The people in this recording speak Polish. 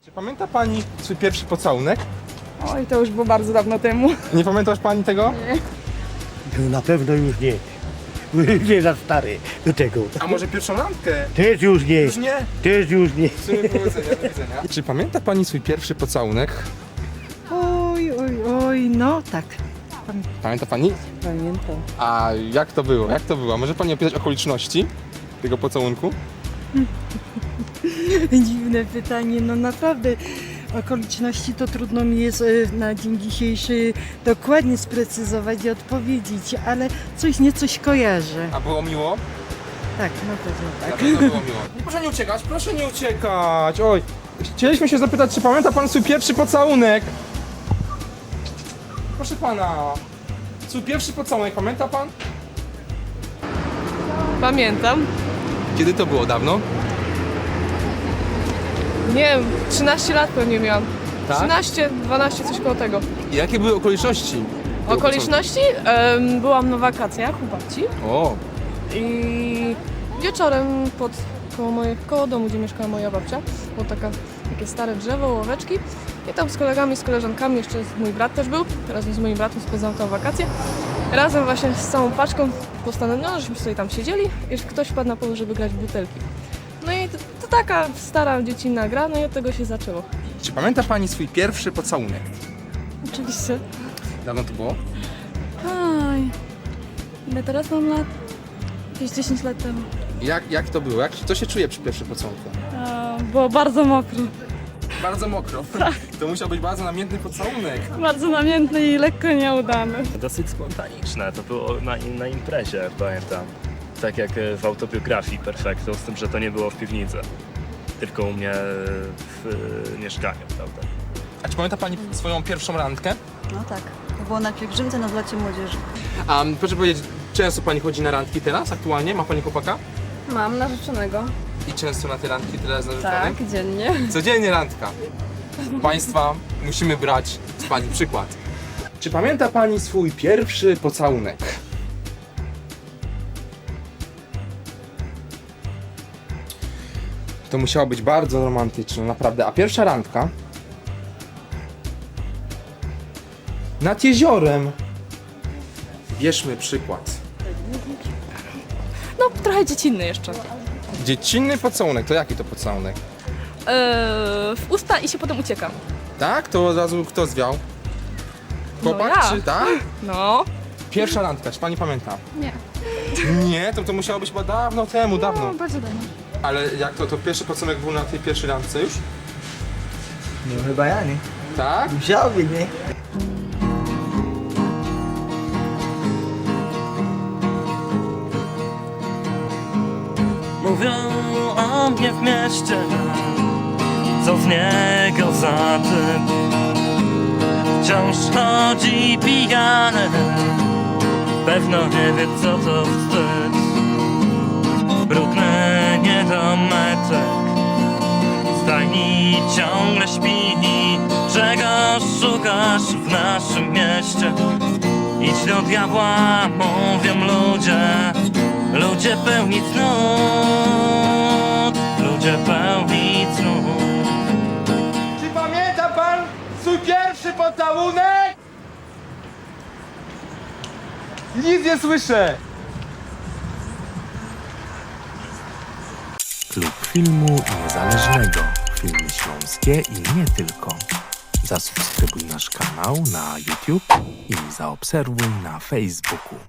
Czy pamięta pani swój pierwszy pocałunek? Oj, to już było bardzo dawno temu. Nie pamiętasz pani tego? Nie. No na pewno już nie. Już nie za stary do tego. A może pierwszą randkę? Też już nie. Już nie? Też już nie. W sumie powodzenia, do widzenia. Czy pamięta pani swój pierwszy pocałunek? Oj, no tak, Pamięta pani? pamiętam. A jak to było? Jak to było? Może pani opisać okoliczności tego pocałunku? Dziwne pytanie, no naprawdę okoliczności to trudno mi jest na dzień dzisiejszy dokładnie sprecyzować i odpowiedzieć, ale coś kojarzę. A było miło? Tak, na pewno Na tak. pewno było miło. Proszę nie uciekać, proszę nie uciekać! Oj, chcieliśmy się zapytać, czy pamięta pan swój pierwszy pocałunek? Proszę pana, swój pierwszy pocałunek pamięta pan? Pamiętam. Kiedy to było? Dawno? Nie wiem, 13 lat pewnie miałam. Tak? 13, 12, coś koło tego. I jakie były okoliczności? tego Okoliczności? Byłam na wakacjach u babci O, i wieczorem koło domu, gdzie mieszkała moja babcia, było takie stare drzewo, ławeczki i tam z kolegami, z koleżankami, jeszcze mój brat też był, razem z moim bratem spędzałam tam wakacje. Razem właśnie z całą paczką postanowiono, żeśmy sobie tam siedzieli i że ktoś wpadł na pomysł, żeby grać w butelki. No i to taka stara dziecinna gra, no i od tego się zaczęło. czy pamięta pani swój pierwszy pocałunek? Oczywiście. Dawno to było? Oj, ile teraz mam lat? Jakieś 10 lat temu. Jak to było? Co się czuje przy pierwszym pocałunku? Było bardzo mokro. Bardzo mokro. To musiał być bardzo namiętny pocałunek. Bardzo namiętny i lekko nieudany. Dosyć spontaniczne, to było na imprezie, pamiętam. Tak jak w autobiografii Perfekto, z tym, że to nie było w piwnicy, tylko u mnie w mieszkaniu, prawda? A czy pamięta pani swoją pierwszą randkę? No tak, to było na pielgrzymce na Zlocie Młodzieży. A proszę powiedzieć, często pani chodzi na randki teraz, aktualnie? Ma pani chłopaka? Mam narzeczonego. I często na te randki teraz narzeczonym? Tak, dziennie. Codziennie randka. Państwa, musimy brać z pani przykład. Czy pamięta pani swój pierwszy pocałunek? To musiało być bardzo romantyczne, naprawdę. A pierwsza randka? Nad jeziorem. Bierzmy przykład. No, trochę dziecinny jeszcze. Dziecinny pocałunek, to jaki to pocałunek? W usta i się potem ucieka. Tak? To od razu kto zwiał? Chłopak ja. czy tak? No. Pierwsza randka, czy pani pamięta? Nie. Nie, to musiało być chyba dawno temu, dawno. Bardzo dawno. Ale jak to pierwszy pocałunek był na tej pierwszej randce już? No chyba ja nie. Tak? Musiałby, nie? Mówią o mnie w mieście, co z niego za typ. Wciąż chodzi pijany, pewno nie wie co to wstyd. Brudny niedomeczek, w stajni ciągle śpi. Czego szukasz w naszym mieście? Idź do diabła, mówią ludzie pełni cnót, ludzie pełni cnót. Czy pamięta pan swój pierwszy pocałunek? Nic nie słyszę. Klub Filmu Niezależnego. Filmy śląskie i nie tylko. Zasubskrybuj nasz kanał na YouTube i zaobserwuj na Facebooku.